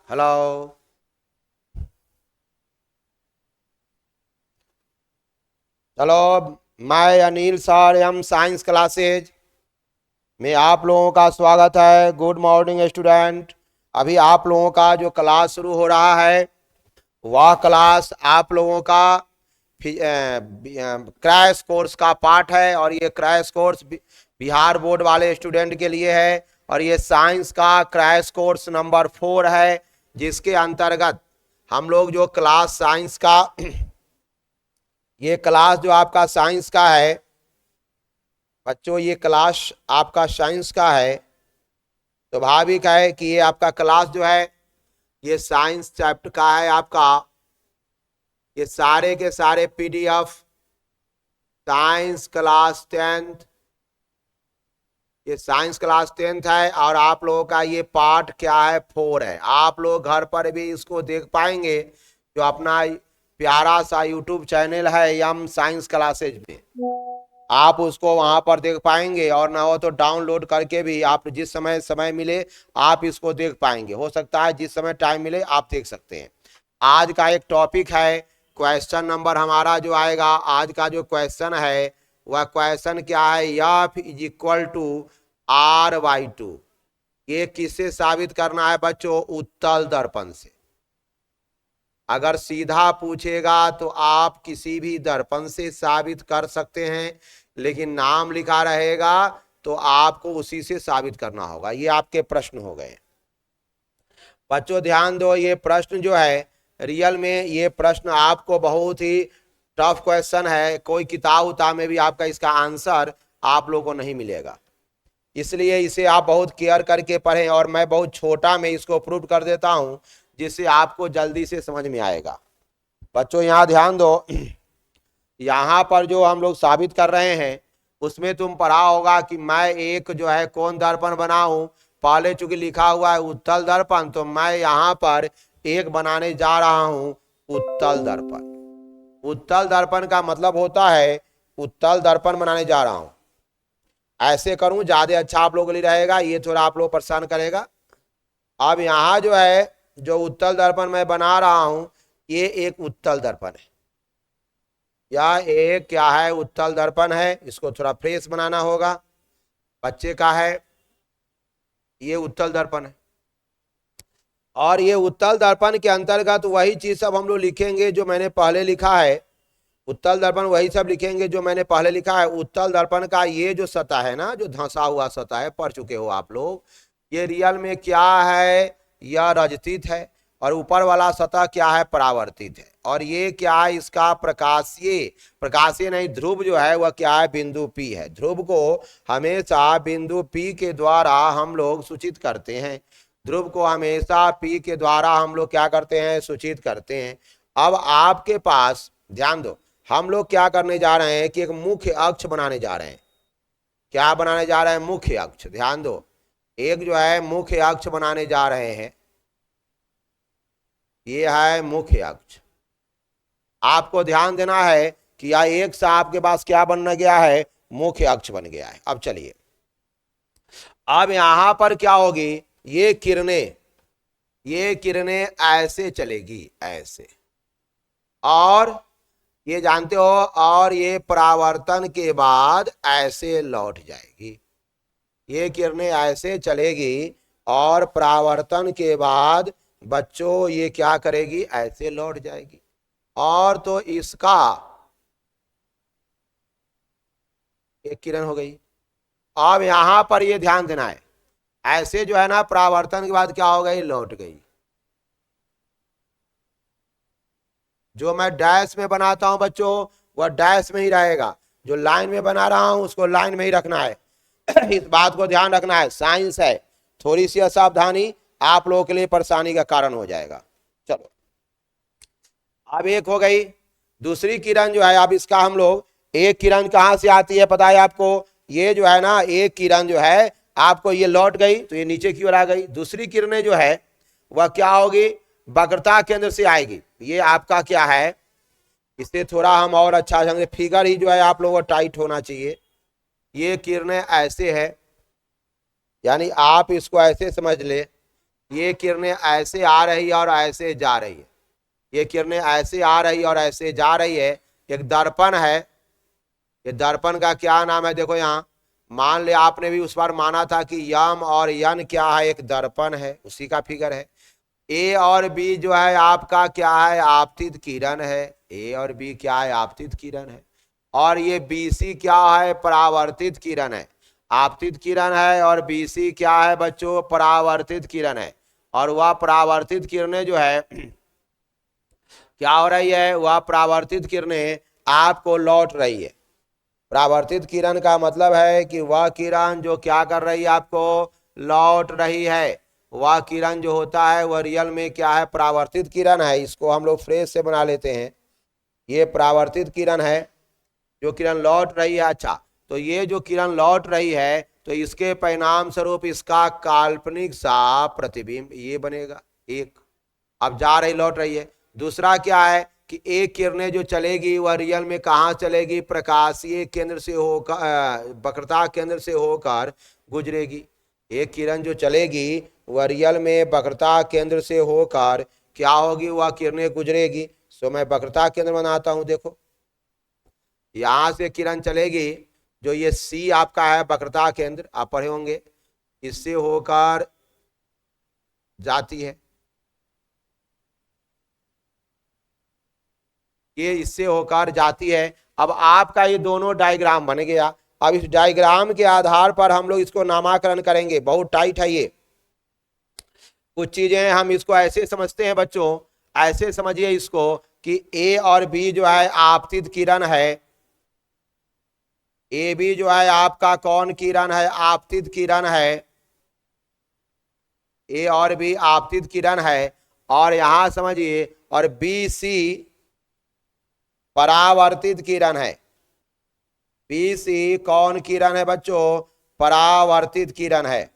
Hello. चलो, मैं Anil sir M science classes में आप लोगों का स्वागत है। Good morning student. अभी आप लोगों का जो क्लास शुरू हो रहा है वह क्लास आप लोगों का क्रैश कोर्स का पार्ट है, और ये क्रैश कोर्स बिहार बोर्ड वाले स्टूडेंट के लिए है, और ये साइंस का क्रैश कोर्स नंबर 4 है, जिसके अंतर्गत हम लोग जो क्लास साइंस का ये क्लास जो आपका साइंस का है बच्चों, ये क्लास आपका साइंस का है। स्वाभाविक है कि ये आपका क्लास जो है ये साइंस चैप्टर का है आपका। ये सारे के सारे पीडीएफ साइंस क्लास 10th, ये साइंस क्लास 10th है, और आप लोगों का ये पार्ट क्या है 4 है। आप लोग घर पर भी इसको देख पाएंगे, जो अपना प्यारा सा यूट्यूब चैनल है एम साइंस क्लासेज में, आप उसको वहां पर देख पाएंगे, और ना हो तो डाउनलोड करके भी आप जिस समय मिले आप इसको देख पाएंगे। हो सकता है जिस समय टाइम मिले आप देख सकते हैं। आज का एक टॉपिक है, क्वेश्चन नंबर हमारा जो आएगा आज का जो क्वेश्चन है वह क्वेश्चन क्या है, F is equal to R/2। ये किससे साबित करना है बच्चों? उत्तल दर्पण से। अगर सीधा पूछेगा तो आप किसी भी दर्पण से साबित कर सकते हैं, लेकिन नाम लिखा रहेगा तो आपको उसी से साबित करना होगा। ये आपके प्रश्न हो गए बच्चों। ध्यान दो, ये प्रश्न जो है रियल में ये प्रश्न आपको बहुत ही टफ क्वेश्चन है। कोई किताब उताब में भी आपका इसका आंसर आप लोगों को नहीं मिलेगा, इसलिए इसे आप बहुत केयर करके पढ़ें। और मैं बहुत छोटा में इसको प्रूव कर देता हूं, जिससे आपको जल्दी से समझ में आएगा। बच्चों यहाँ ध्यान दो, यहाँ पर जो हम लोग साबित कर रहे हैं उसमें तुम पढ़ा होगा कि मैं एक जो है कौन दर्पण बनाऊं। पहले चूंकि लिखा हुआ है उत्तल दर्पण, तो मैं यहाँ पर एक बनाने जा रहा हूं उत्तल दर्पण। उत्तल दर्पण का मतलब होता है उत्तल दर्पण बनाने जा रहा हूं। ऐसे करूं ज्यादा अच्छा आप लोगों के लिए रहेगा, ये थोड़ा आप लोग परेशान करेगा। अब यहाँ जो है जो उत्तल दर्पण मैं बना रहा हूं ये एक उत्तल दर्पण है, या एक क्या है उत्तल दर्पण है। इसको थोड़ा फ्रेश बनाना होगा, बच्चे का है। ये उत्तल दर्पण है, और ये उत्तल दर्पण के अंतर्गत वही चीज सब हम लोग लिखेंगे जो मैंने पहले लिखा है। उत्तल दर्पण वही सब लिखेंगे जो मैंने पहले लिखा है। उत्तल दर्पण का ये जो सतह है ना, जो धंसा हुआ सतह है, पढ़ चुके हो आप लोग, ये रियल में क्या है? यह रजतित है, और ऊपर वाला सतह क्या है? परावर्तित है। और ये क्या है? इसका प्रकाशीय नहीं, ध्रुव जो है वह क्या है? बिंदु P है। ध्रुव को हमेशा बिंदु P के द्वारा हम लोग सूचित करते हैं। ध्रुव को हमेशा P के द्वारा हम लोग क्या करते हैं? सूचित करते हैं। अब आपके पास ध्यान दो, हम लोग क्या करने जा रहे हैं कि एक मुख्य अक्ष बनाने जा रहे हैं। क्या बनाने जा रहे हैं? मुख्य अक्ष। ध्यान दो, एक जो है मुख्य अक्ष बनाने जा रहे हैं। ये है मुख्य अक्ष। आपको ध्यान देना है कि यह एक सा आपके पास क्या बन गया है? मुख्य अक्ष बन गया है। अब चलिए, अब यहां पर क्या होगी? ये किरणें ऐसे चलेगी, ऐसे, और ये जानते हो, और ये परावर्तन के बाद ऐसे लौट जाएगी। ये किरणें ऐसे चलेगी और परावर्तन के बाद बच्चों ये क्या करेगी? ऐसे लौट जाएगी। और तो इसका एक किरण हो गई। अब यहां पर ये ध्यान देना है, ऐसे जो है ना परावर्तन के बाद क्या हो गई? लौट गई। जो मैं डैश में बनाता हूं बच्चों वह डैश में ही रहेगा, जो लाइन में बना रहा हूं उसको लाइन में ही रखना है। इस बात को ध्यान रखना है, साइंस है, थोड़ी सी असावधानी आप लोगों के लिए परेशानी का कारण हो जाएगा। चलो, अब एक हो गई। दूसरी किरण जो है, अब इसका हम लोग, एक किरण कहां से आती है पता है आपको? ये जो है ना एक किरण जो है आपको ये लौट गई तो ये नीचे की ओर आ गई। दूसरी किरणें जो है वह क्या होगी? वक्रता केंद्र से आएगी। ये आपका क्या है? इससे थोड़ा हम और अच्छा समझे, फिगर ही जो है आप लोगों को टाइट होना चाहिए। ये किरणें ऐसे है, यानी आप इसको ऐसे समझ ले ये किरणें ऐसे आ रही है और ऐसे जा रही है, ये किरणें ऐसे आ रही और ऐसे जा रही है। एक दर्पण है, ये दर्पण का क्या नाम है, देखो यहाँ मान ले आपने भी उस बार माना था कि यम और यन क्या है, एक दर्पण है, उसी का फिगर है। ए और बी जो है आपका क्या है, आपतित किरण है। ए और बी क्या है, आपतित किरण है। और ये बी सी क्या है, परावर्तित किरण है। आपतित किरण है और बी सी क्या है बच्चों, परावर्तित किरण है। और वह परावर्तित किरणें जो है क्या हो रही है, वह परावर्तित किरणें आपको लौट रही है। परावर्तित किरण का मतलब है कि वह किरण जो क्या कर रही है, आपको लौट रही है। वह किरण जो होता है वह रियल में क्या है, परावर्तित किरण है। इसको हम लोग फ्रेश से बना लेते हैं, ये परावर्तित किरण है जो किरण लौट रही है। अच्छा, तो ये जो किरण लौट रही है तो इसके परिणाम स्वरूप इसका काल्पनिक सा प्रतिबिंब ये बनेगा एक। अब जा रही लौट रही है। दूसरा क्या है कि एक किरणें जो चलेगी वह रियल में कहाँ चलेगी, प्रकाशीय केंद्र से होकर, वक्रता केंद्र से होकर गुजरेगी। एक किरण जो चलेगी वह रियल में वक्रता केंद्र से होकर क्या होगी, वह किरणें गुजरेगी। सो मैं वक्रता केंद्र बनाता हूं, देखो यहां से किरण चलेगी, जो ये सी आपका है वक्रता केंद्र, आप पढ़े होंगे, इससे होकर जाती है, ये इससे होकर जाती है। अब आपका ये दोनों डायग्राम बन गया। अब इस डायग्राम के आधार पर हम लोग इसको नामकरण करेंगे। बहुत टाइट है ये, कुछ चीजें हम इसको ऐसे समझते हैं बच्चों, ऐसे समझिए इसको कि ए और बी जो है आपतित किरण है। ए बी जो है आपका कौन किरण है, आपतित किरण है। ए और बी आपतित किरण है। और यहां समझिए, और बी सी परावर्तित किरण है। बी सी कौन किरण है बच्चों, परावर्तित किरण है।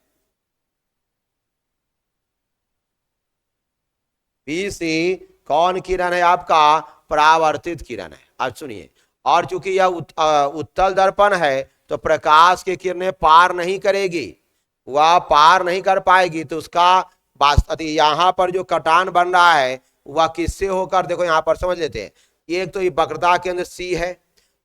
बी सी कौन किरण है आपका, परावर्तित किरण है। अब सुनिए, और चूंकि यह उत्तल दर्पण है तो प्रकाश की किरणें पार नहीं करेगी, वह पार नहीं कर पाएगी। तो उसका यहां पर जो कटान बन रहा है वह किससे होकर, देखो यहां पर समझ लेते हैं। एक तो ये वक्रता केंद्र सी है,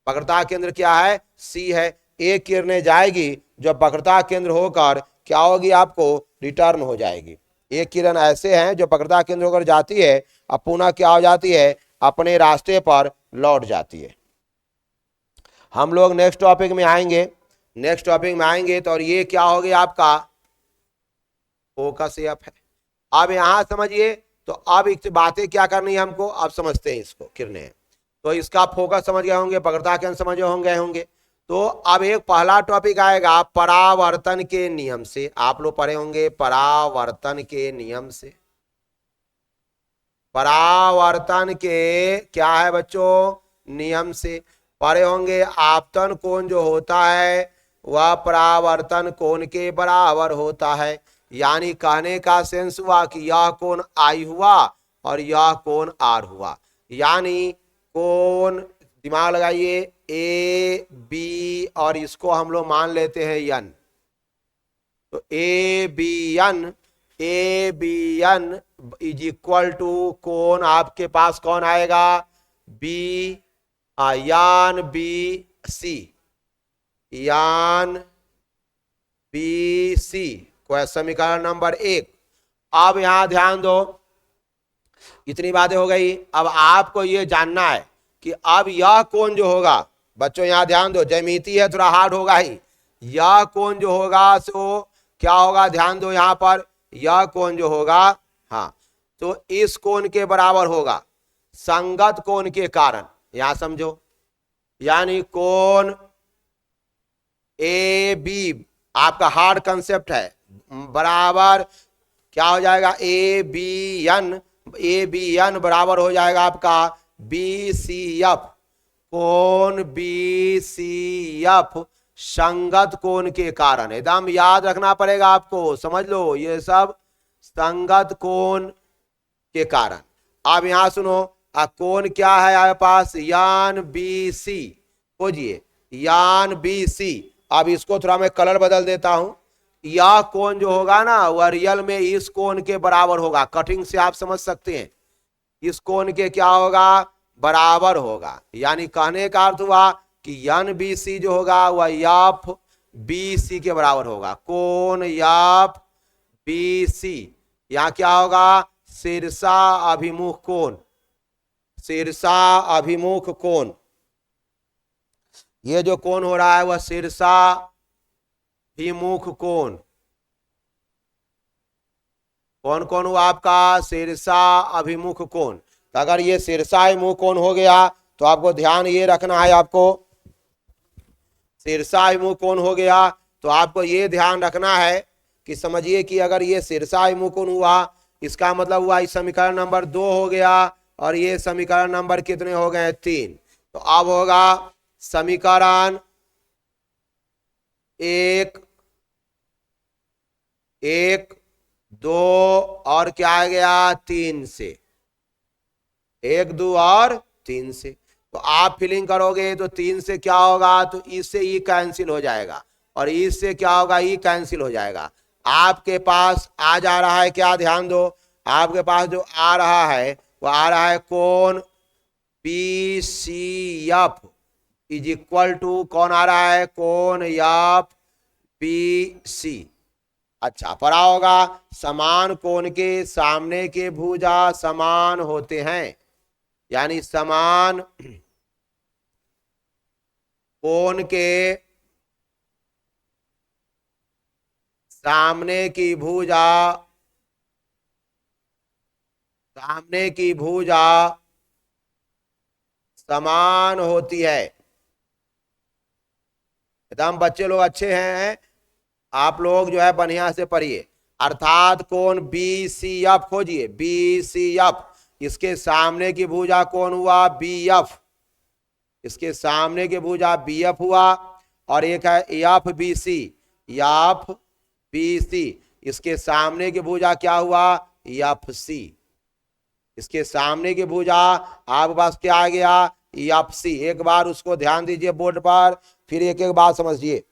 वक्रता केंद्र क्या है, सी है। एक किरणें जाएगी जो वक्रता केंद्र होकर क्या होगी, आपको रिटर्न हो जाएगी। एक किरण ऐसे हैं जो वक्रता केंद्र होकर जाती है, अब पुनः क्या हो जाती है, अपने रास्ते पर लौट जाती है। हम लोग नेक्स्ट टॉपिक में आएंगे, नेक्स्ट टॉपिक में आएंगे तो, और ये क्या हो गया आपका फोकस एफ है। अब यहां समझिए, तो अब एक बातें क्या करनी है हमको, अब समझते हैं इसको किरणें। तो इसका फोकस समझ गए होंगे, वक्रता केंद्र समझ होंगे। तो अब एक पहला टॉपिक आएगा परावर्तन के नियम से, आप लोग पढ़े होंगे परावर्तन के नियम से। परावर्तन के क्या है बच्चों, नियम से पढ़े होंगे। आपतन कोण जो होता है वह परावर्तन कोण के बराबर होता है। यानी कहने का सेंस हुआ कि यह कोण आई हुआ और यह कोण आर हुआ। यानी कोण, दिमाग लगाइए, ए बी और इसको हम लोग मान लेते हैं यन। तो A B N is equal to कोण आपके पास कौन आएगा, बी यान बी सी, यान बी सी, क्वेश्चन समीकरण नंबर 1। अब यहां ध्यान दो, इतनी बातें हो गई। अब आपको ये जानना है कि अब यह कोण जो होगा बच्चों, यहां ध्यान दो, ज्यामिति है थोड़ा हार्ड होगा ही। यह कोण जो होगा सो क्या होगा, ध्यान दो यहां पर, यह कोण जो होगा, हाँ, तो इस कोण के बराबर होगा संगत कोण के कारण। यहां समझो, यानी कोण ए बी आपका हार्ड कंसेप्ट है, बराबर क्या हो जाएगा, ए बी एन बराबर हो जाएगा आपका बी सी एफ। कोण बी सी एफ संगत कोण के कारण, एकदम याद रखना पड़ेगा आपको, समझ लो ये सब संगत कोण के कारण। अब यहां सुनो, कोण क्या है आपके पास, यान बी सी, खोजिए यान बी सी। अब इसको थोड़ा मैं कलर बदल देता हूं, यह कोण जो होगा ना वह रियल में इस कोण के बराबर होगा। कटिंग से आप समझ सकते हैं, इस कोण के क्या होगा, बराबर होगा। यानी कहने का अर्थ हुआ कि एन बी सी जो होगा वह एफ बी सी के बराबर होगा। कोण एफ बी सी, यहां क्या होगा, शीर्षा अभिमुख कोण, शीर्षा अभिमुख कोण। ये जो कोण हो रहा है वह शीर्षा अभिमुख कोण। कौन कौन हुआ आपका, शीर्षा अभिमुख कोण। तो अगर ये शीर्षा अभिमुख कोण हो गया तो आपको ध्यान ये रखना है, आपको शीर्षा अभिमुख कोण हो गया तो आपको ये ध्यान रखना है कि समझिए कि अगर ये शीर्षा अभिमुख कोण हुआ, इसका मतलब हुआ इस समीकरण नंबर 2 हो गया और ये समीकरण नंबर कितने हो गए, 3। तो अब होगा समीकरण 1 1 2 और क्या आ गया, 3 से, 1 2 और 3 से। तो आप फिलिंग करोगे तो 3 से क्या होगा, तो इससे ई कैंसिल हो जाएगा और इससे क्या होगा, ई कैंसिल हो जाएगा। आपके पास आ जा रहा है क्या, ध्यान दो, आपके पास जो आ रहा है वो आ रहा है कोण P C F is equal to, कौन आ रहा है, कोण एफ पी सी। अच्छा पढ़ा होगा, समान कोण के सामने के भुजा समान होते हैं। यानी समान कोण के सामने की भुजा, सामने की भुजा समान होती है। एकदम बच्चे लोग अच्छे हैं, आप लोग जो है बढ़िया से पढ़िए। अर्थात कोण बी सी एफ खोजिए, बी सी एफ, इसके सामने की भुजा कौन हुआ, बी एफ, इसके सामने की भुजा बी एफ हुआ और एक है F B C, F B C, इसके सामने की भुजा क्या हुआ, एफ सी, इसके सामने की भुजा आपके पास क्या आ गया, एफ सी। एक बार उसको ध्यान दीजिए बोर्ड पर, फिर एक एक बात समझिए।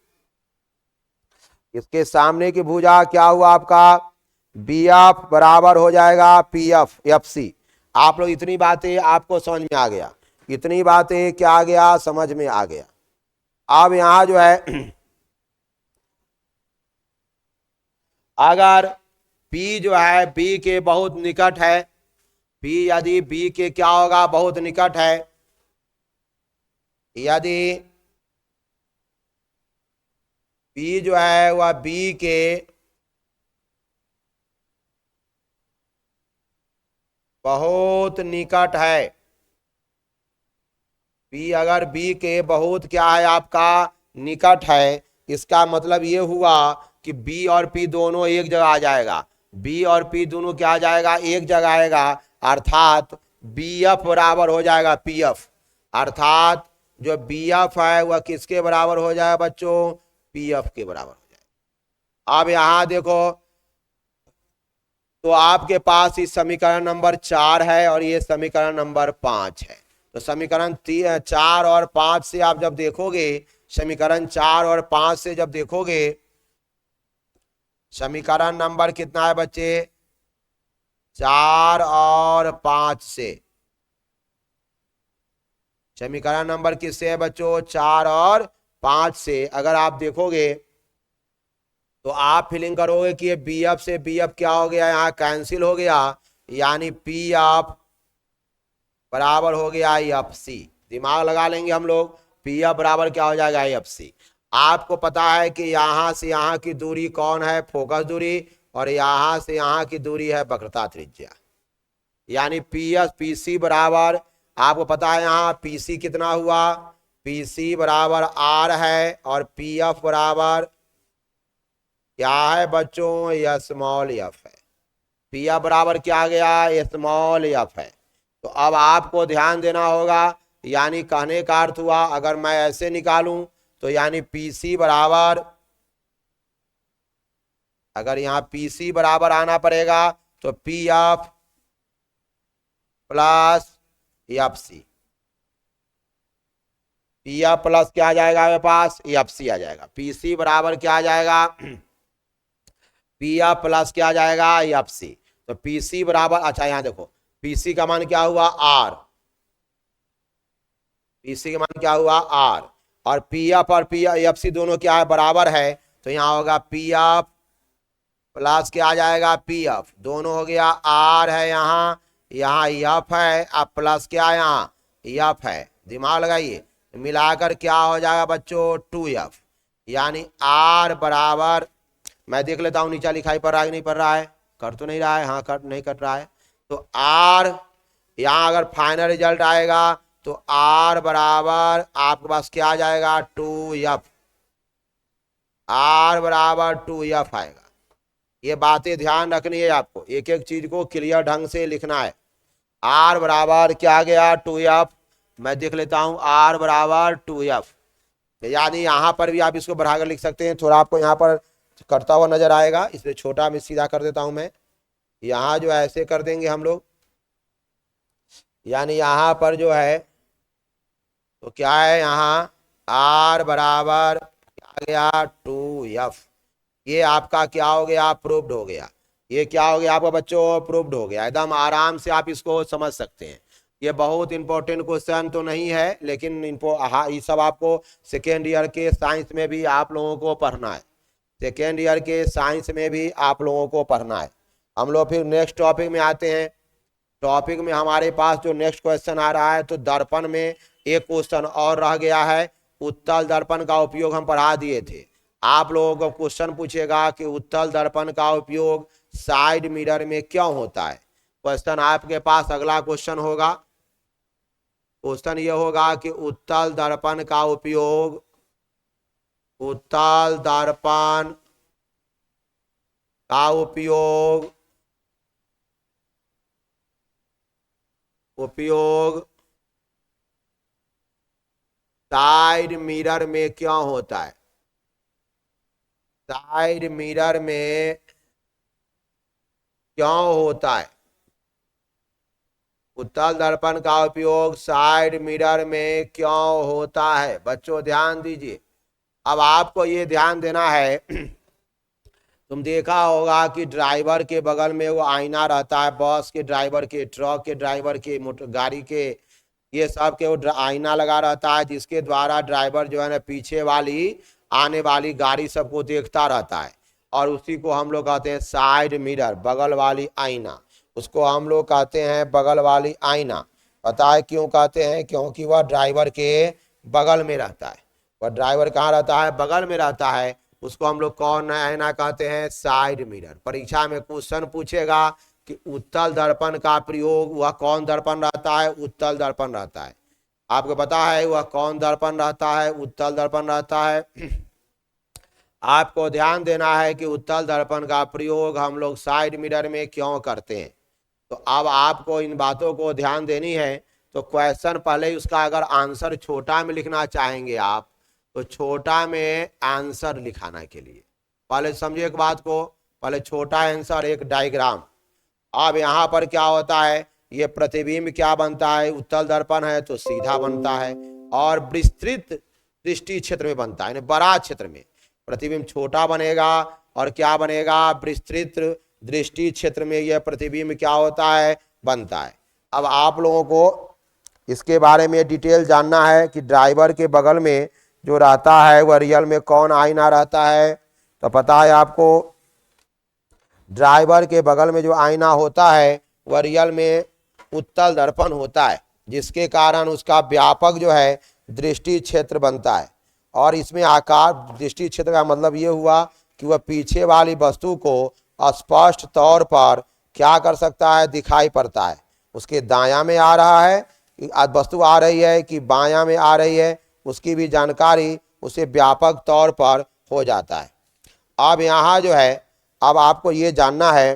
इसके सामने की भुजा क्या हुआ आपका, बी एफ बराबर हो जाएगा पी एफ, एफ सी। आप लोग इतनी बातें आपको समझ में आ गया, इतनी बातें क्या आ गया, समझ में आ गया। अब यहां जो है अगर P जो है B के बहुत निकट है, P यदि B के क्या होगा, बहुत निकट है, यदि P जो है वह B के बहुत निकट है, P अगर B के बहुत क्या है आपका, निकट है, इसका मतलब ये हुआ कि B और P दोनों एक जगह आ जाएगा, B और P दोनों क्या आ जाएगा, एक जगह आएगा। अर्थात BF बराबर हो जाएगा PF, अर्थात जो BF है वह किसके बराबर हो जाएगा बच्चों, PF के बराबर हो जाएगा। अब यहां देखो, तो आपके पास इस समीकरण नंबर 4 है और ये समीकरण नंबर 5 है। तो समीकरण 4 और 5 से आप जब देखोगे, समीकरण 4 और 5 से जब देखोगे, समीकरण नंबर कितना है बच्चे, 4 और 5 से, समीकरण नंबर किससे है बच्चों, 4 और 5 से अगर आप देखोगे तो आप फीलिंग करोगे कि ये बी एफ से बी एफ क्या हो गया, यहाँ कैंसिल हो गया, यानी पी एफ बराबर हो गया एफ सी। दिमाग लगा लेंगे हम लोग, पी एफ बराबर क्या हो जाएगा, एफ सी। आपको पता है कि यहां से यहां की दूरी कौन है, फोकस दूरी, और यहां से यहां की दूरी है वक्रता त्रिज्या। यानी पी एस पी सी बराबर, आपको पता है यहाँ पी सी कितना हुआ, पी सी बराबर आर है और पी एफ बराबर क्या है बच्चों, यह स्मॉल एफ है। पी एफ बराबर क्या आ गया, स्मॉल एफ है। तो अब आपको ध्यान देना होगा, यानी कहने का अर्थ हुआ अगर मैं ऐसे निकालूं तो यानी पी सी बराबर, अगर यहाँ पी सी बराबर आना पड़ेगा तो P F plus F C, P F plus क्या आ जाएगा मेरे पास, एफ सी आ जाएगा। पी सी बराबर क्या आ जाएगा, पी एफ प्लस क्या आ जाएगा एफ सी। तो पी सी बराबर, अच्छा यहाँ देखो पी सी का मान क्या हुआ आर, पी सी का मान क्या हुआ आर, और पी एफ और पी एफ सी दोनों क्या है बराबर है, तो यहाँ होगा पी एफ प्लस क्या आ जाएगा पी एफ, दोनों हो गया आर है यहाँ, यहाँ एफ है, अब प्लस क्या है यहाँ एफ है, दिमाग लगाइए, मिलाकर क्या हो जाएगा बच्चों 2f, यानी आर बराबर, मैं देख लेता हूँ नीचा लिखाई पड़ रहा है कि नहीं पड़ रहा है, कर तो नहीं रहा है, हाँ कर नहीं कट रहा है, तो आर यहाँ अगर फाइनल रिजल्ट आएगा तो आर बराबर आपके पास क्या आ जाएगा 2f, आर बराबर 2f आएगा। ये बातें ध्यान रखनी है आपको, एक एक चीज को क्लियर ढंग से लिखना है। आर बराबर क्या गया 2f, मैं देख लेता हूं आर बराबर 2f, यानी यहां पर भी आप इसको बढ़ाकर लिख सकते हैं, थोड़ा आपको यहां पर करता हुआ नजर आएगा, इसलिए छोटा में सीधा कर देता हूं मैं, यहां जो ऐसे कर देंगे हम लोग, यानी यहां पर जो है तो क्या है यहाँ आर बराबर क्या गया 2f, ये आपका क्या हो गया प्रूव्ड हो गया, ये क्या हो गया आपका बच्चों प्रूव्ड हो गया, एकदम आराम से आप इसको समझ सकते हैं। ये बहुत इंपॉर्टेंट क्वेश्चन तो नहीं है, लेकिन ये सब आपको सेकेंड ईयर के साइंस में भी आप लोगों को पढ़ना है, सेकेंड ईयर के साइंस में भी आप लोगों को पढ़ना है। हम लोग फिर नेक्स्ट टॉपिक में आते हैं, टॉपिक में हमारे पास जो नेक्स्ट क्वेश्चन आ रहा है, तो दर्पण में एक क्वेश्चन और रह गया है, उत्तल दर्पण का उपयोग हम पढ़ा दिए थे, आप लोगों को क्वेश्चन पूछेगा कि उत्तल दर्पण का उपयोग साइड मिरर में क्यों होता है। क्वेश्चन आपके पास अगला क्वेश्चन होगा, क्वेश्चन ये होगा कि उत्तल दर्पण का उपयोग, उत्तल दर्पण का उपयोग साइड मिरर में क्यों होता है, साइड मिरर में क्यों होता है, उत्तल दर्पण का उपयोग साइड मिरर में क्यों होता है, बच्चों ध्यान दीजिए। अब आपको ये ध्यान देना है तुम देखा होगा कि ड्राइवर के बगल में वो आईना रहता है, बस के ड्राइवर के, ट्रक के ड्राइवर के, मोटर गाड़ी के, ये सब के वो आईना लगा रहता है, जिसके द्वारा ड्राइवर जो है ना पीछे वाली आने वाली गाड़ी सबको देखता रहता है, और उसी को हम लोग कहते हैं साइड मिरर, बगल वाली आईना, उसको हम लोग कहते हैं बगल वाली आईना। पता है क्यों कहते हैं, क्योंकि वह ड्राइवर के बगल में रहता है, वह ड्राइवर कहाँ रहता है बगल में रहता है, उसको हम लोग कौन आईना कहते हैं साइड मिरर। परीक्षा में क्वेश्चन पूछेगा कि उत्तल दर्पण का प्रयोग वह कौन दर्पण रहता है, उत्तल दर्पण रहता है, आपको पता है वह कौन दर्पण रहता है, उत्तल दर्पण रहता है। आपको ध्यान देना है कि उत्तल दर्पण का प्रयोग हम लोग साइड मिरर में क्यों करते हैं, तो अब आपको इन बातों को ध्यान देनी है। तो क्वेश्चन पहले ही उसका अगर आंसर छोटा में लिखना चाहेंगे आप, तो छोटा में आंसर लिखाने के लिए पहले समझिए एक बात को, पहले छोटा आंसर एक डायग्राम। अब यहाँ पर क्या होता है, ये प्रतिबिंब क्या बनता है, उत्तल दर्पण है तो सीधा बनता है, और विस्तृत दृष्टि क्षेत्र में बनता है, बड़ा क्षेत्र में प्रतिबिंब छोटा बनेगा, और क्या बनेगा विस्तृत दृष्टि क्षेत्र में यह प्रतिबिंब क्या होता है बनता है। अब आप लोगों को इसके बारे में डिटेल जानना है कि ड्राइवर के बगल में जो रहता है वह रियल में कौन आईना रहता है, तो पता है आपको ड्राइवर के बगल में जो आईना होता है वह रियल में उत्तल दर्पण होता है, जिसके कारण उसका व्यापक जो है दृष्टि क्षेत्र बनता है, और इसमें आकार दृष्टि क्षेत्र का मतलब ये हुआ कि वह पीछे वाली वस्तु को स्पष्ट तौर पर क्या कर सकता है दिखाई पड़ता है, उसके दायां में आ रहा है कि वस्तु आ रही है कि बायां में आ रही है, उसकी भी जानकारी उसे व्यापक तौर पर हो जाता है। अब यहाँ जो है अब आपको ये जानना है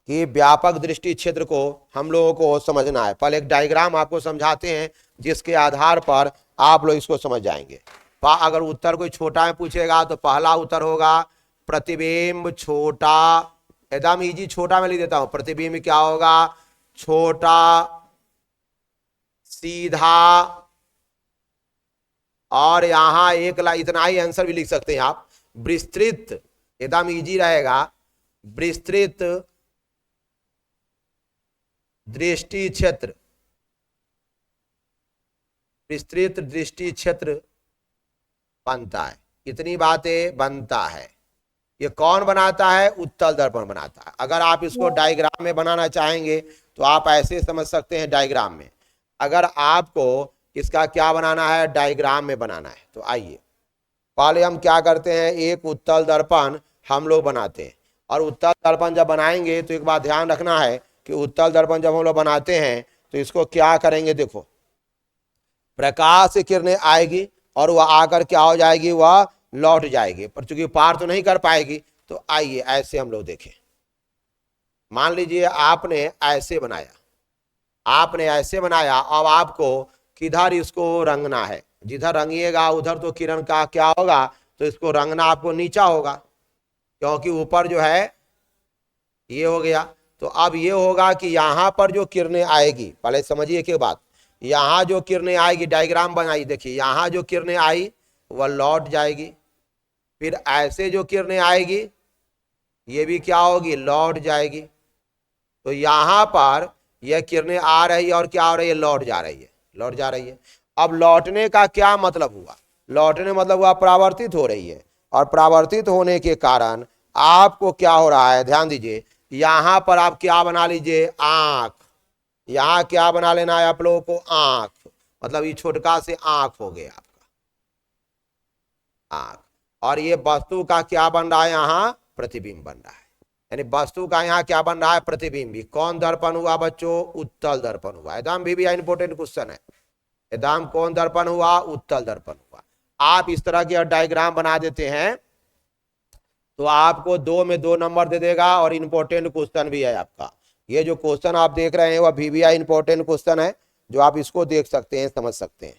कि व्यापक दृष्टि क्षेत्र को हम लोगों को समझना है। पहले एक डायग्राम आपको समझाते हैं जिसके आधार पर आप लोग इसको समझ जाएंगे। अगर उत्तर कोई छोटा में पूछेगा तो पहला उत्तर होगा प्रतिबिंब छोटा, एकदम इजी छोटा में लिख देता हूं, प्रतिबिंब क्या होगा छोटा सीधा, और यहां एक इतना ही आंसर भी लिख सकते हैं आप विस्तृत, एकदम इजी रहेगा। विस्तृत दृष्टि क्षेत्र, विस्तृत दृष्टि क्षेत्र बनता है, इतनी बातें बनता है। ये कौन बनाता है? उत्तल दर्पण बनाता है। अगर आप इसको डायग्राम में बनाना चाहेंगे तो आप ऐसे समझ सकते हैं डायग्राम में। अगर आपको इसका क्या बनाना है? डायग्राम में बनाना है। तो आइए पहले हम क्या करते हैं, एक उत्तल दर्पण हम लोग बनाते हैं। और उत्तल दर्पण जब बनाएंगे तो एक बात ध्यान रखना है कि उत्तल दर्पण जब हम लोग बनाते हैं तो इसको क्या करेंगे, देखो प्रकाश किरणें आएगी और वह आकर क्या हो जाएगी, वह लौट जाएगी, पर चूंकि पार तो नहीं कर पाएगी। तो आइए ऐसे हम लोग देखें। मान लीजिए आपने ऐसे बनाया, आपने ऐसे बनाया, अब आपको किधर इसको रंगना है। जिधर रंगिएगा उधर तो किरण का क्या होगा, तो इसको रंगना आपको नीचा होगा, क्योंकि ऊपर जो है ये हो गया। तो अब ये होगा कि यहां पर जो किरणें आएगी, पहले समझिए के बात, यहां जो किरणें आएगी, डायग्राम बनाई, देखिए यहां जो किरणें आई वह लौट जाएगी। फिर ऐसे जो किरणें आएगी ये भी क्या होगी, लौट जाएगी। तो यहां पर यह किरणें आ रही है और क्या हो रही है, लौट जा रही है, लौट जा रही है। अब लौटने का क्या मतलब हुआ? लौटने मतलब हुआ परावर्तित हो रही है, और परावर्तित होने के कारण आपको क्या हो रहा है, ध्यान दीजिए, यहां पर आप क्या बना लीजिए, आंख। यहां क्या बना लेना है आप लोगों को, आंख, मतलब ये छोटका से आंख हो गया आपका, आंख। और ये वस्तु का क्या बन रहा है, यहाँ प्रतिबिंब बन रहा है। यानी वस्तु का यहाँ क्या बन रहा है, प्रतिबिंब। कौन दर्पण हुआ बच्चों? उत्तल दर्पण हुआ। एकदम भी इंपॉर्टेंट क्वेश्चन है, एकदम कौन दर्पण हुआ, उत्तल दर्पण हुआ। आप इस तरह के डायग्राम बना देते हैं तो आपको 2 में 2 नंबर दे देगा, और इंपॉर्टेंट क्वेश्चन भी है आपका। ये जो क्वेश्चन आप देख रहे हैं वह VVI इंपॉर्टेंट क्वेश्चन है, जो आप इसको देख सकते हैं, समझ सकते हैं।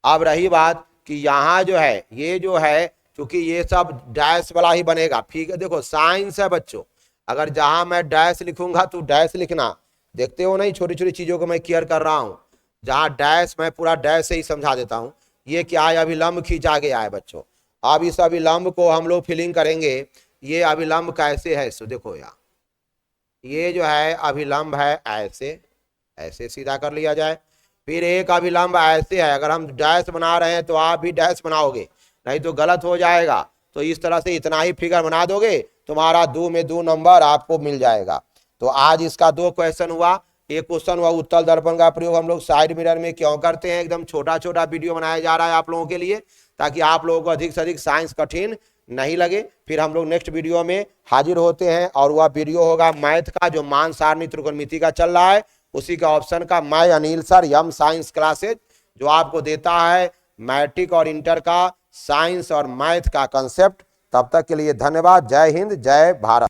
अब रही बात कि यहाँ जो है, ये जो है, क्योंकि ये सब डैश वाला ही बनेगा, ठीक है। देखो साइंस है बच्चों, अगर जहां मैं डैश लिखूंगा तो डैश लिखना, देखते हो नहीं, छोटी छोटी चीजों को मैं केयर कर रहा हूं। जहां डैश, मैं पूरा डैश से ही समझा देता हूं। ये क्या है, अभिलंब खींचा गया है बच्चों। अब इस अभिलंब को हम लोग फिलिंग करेंगे। ये अभिलंब कैसे है, सो देखो यहाँ, ये जो है अभिलंब है, ऐसे ऐसे सीधा कर लिया जाए। फिर एक अभिलंब ऐसे है, अगर हम डैश बना रहे हैं तो आप भी डैश बनाओगे, नहीं तो गलत हो जाएगा। तो इस तरह से इतना ही फिगर बना दोगे, तुम्हारा 2 में 2 नंबर आपको मिल जाएगा। तो आज इसका 2 क्वेश्चन हुआ। एक क्वेश्चन हुआ उत्तल दर्पण का प्रयोग हम लोग साइड मिरर में क्यों करते हैं। एकदम छोटा छोटा वीडियो बनाया जा रहा है आप लोगों के लिए, ताकि आप लोगों को अधिक से अधिक साइंस कठिन नहीं लगे। फिर हम लोग नेक्स्ट वीडियो में हाजिर होते हैं, और वह वीडियो होगा मैथ का, जो मान सारणी त्रिकोणमिति का चल रहा है, उसी का ऑप्शन का। मैं अनिल सर, यम साइंस क्लासेज, जो आपको देता है मैट्रिक और इंटर का साइंस और मैथ का कंसेप्ट। तब तक के लिए धन्यवाद। जय हिंद, जय भारत।